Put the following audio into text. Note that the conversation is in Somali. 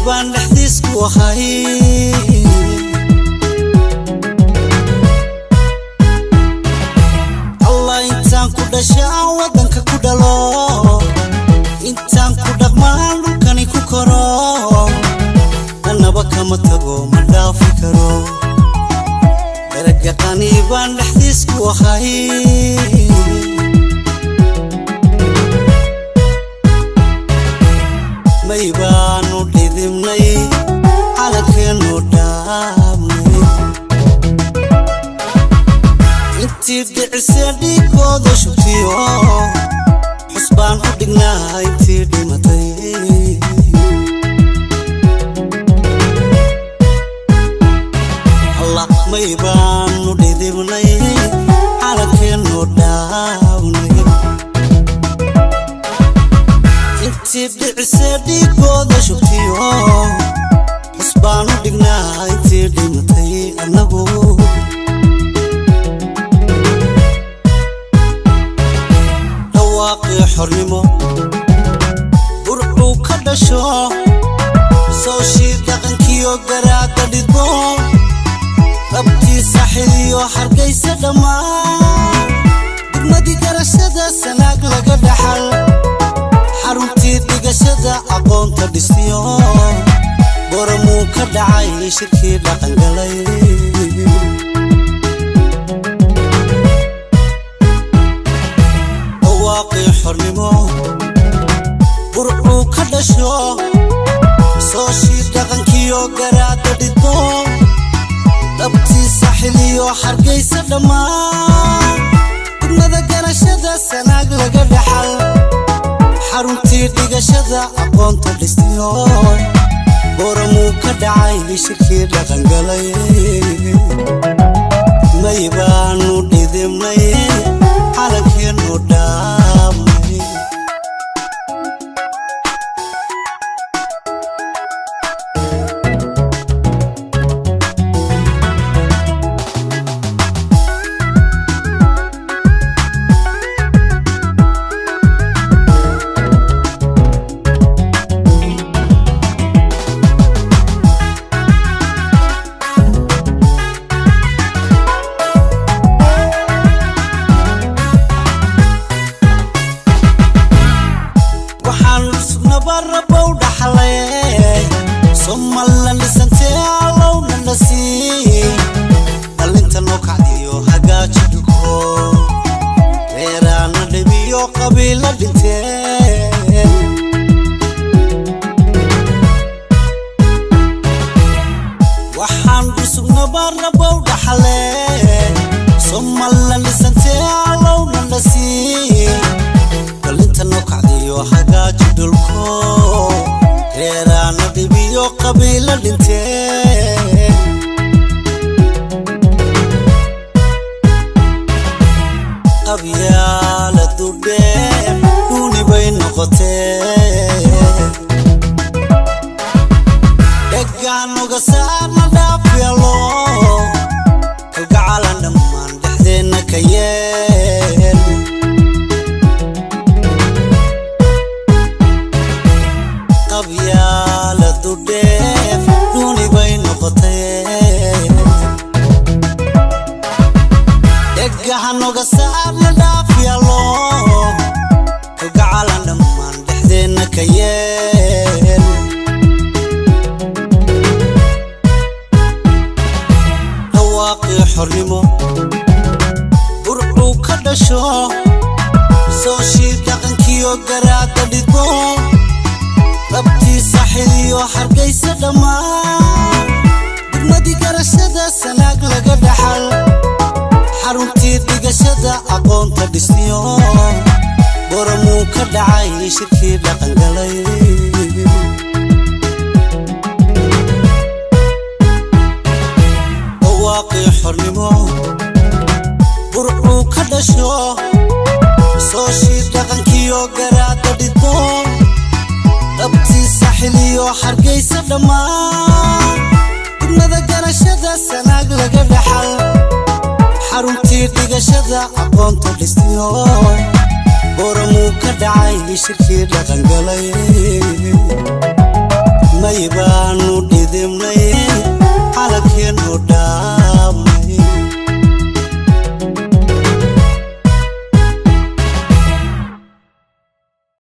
baan dhaxdiis ku ahay Allah intaan ku dhashaa wadanka ku dhalo intaan ku dhaqmaan dhulkani ku koro anaba kama tago ma dhaafi karo daraja qani baan dhaxdiis ku ahay maybaanu dhidibnay calankeenu dhaabnay intii dhicisee dhiigooda shubtiyo xusbaan u dhignaa intii dhimatay allah maybaanu dhidibnay calankeenu dhaabnay dhicisee dhiigooda shubtiyo xusbaan u dhignaa intii dhimatay annagu dhawaaqii xornimo burcuu ka dhasho sooshii dhaqankiyo garaadda dhidbo qabtii saaxiliyo hargaysa dhammaan degmadii garashada sanaag laga dhaxal xaruntii dhigashada aqoonta dhisyo goramuu ka dhacay shirkii dhaqangalay dhawaaqii xornimo burcuu ka dhasho sooshii dhaqankiyo garaadda dhidbo dhabtii saaxiliyo hargaysa dhammaan degmada garashada sanaag laga dhaxal xaruntii dhigashada aqoonta dhisyo goramuu ka dhacay shirkii dhaqangalay maybaanu dhidibnay calankeenu dhaabnay barabou dhaxlay Somaliland lisantee alowna nasi dhalinta noo kacdiyo hagaaji dhulko reeraana dhibiyo qabiila dhinteen waxaan dhusugna barabou dhaxlay Somaliland lisantee alowna nasi dhalinta noo kacdiyo hagaaji dhulko reeraana dhibiyo qabiila dhinteen qabyaaladu dheer duuni bay noqotee dheggaanoga saarna dhaafyalo kalgacalan dhammaan dhexdeenna ka yeel qabyaaladu dheer duuni bay noqotee dheggaanoga saarna dhaafyalo kalgacalan dhammaan dhexdeenna ka yeel dhawaaqii xornimo burcuu ka dhasho sooshii dhaqankiyo garaadda dhidbo qabtii saaxiliyo hargaysa dhammaan degmadii garashada sanaag laga dhaxal xaruntii dhigashada aqoonta dhisyo goramuu ka dhacay shirkii dhaqangalay dhawaaqii xornimo burcuu ka dhasho sooshii dhaqankiyo garaadda dhidbo qabtii saaxiliyo hargaysa dhammaan degmada garashada sanaag laga dhaxal xaruntii dhigashada aqoonta dhisyo goramuu ka dhacay shirkii dhaqangalay maybaan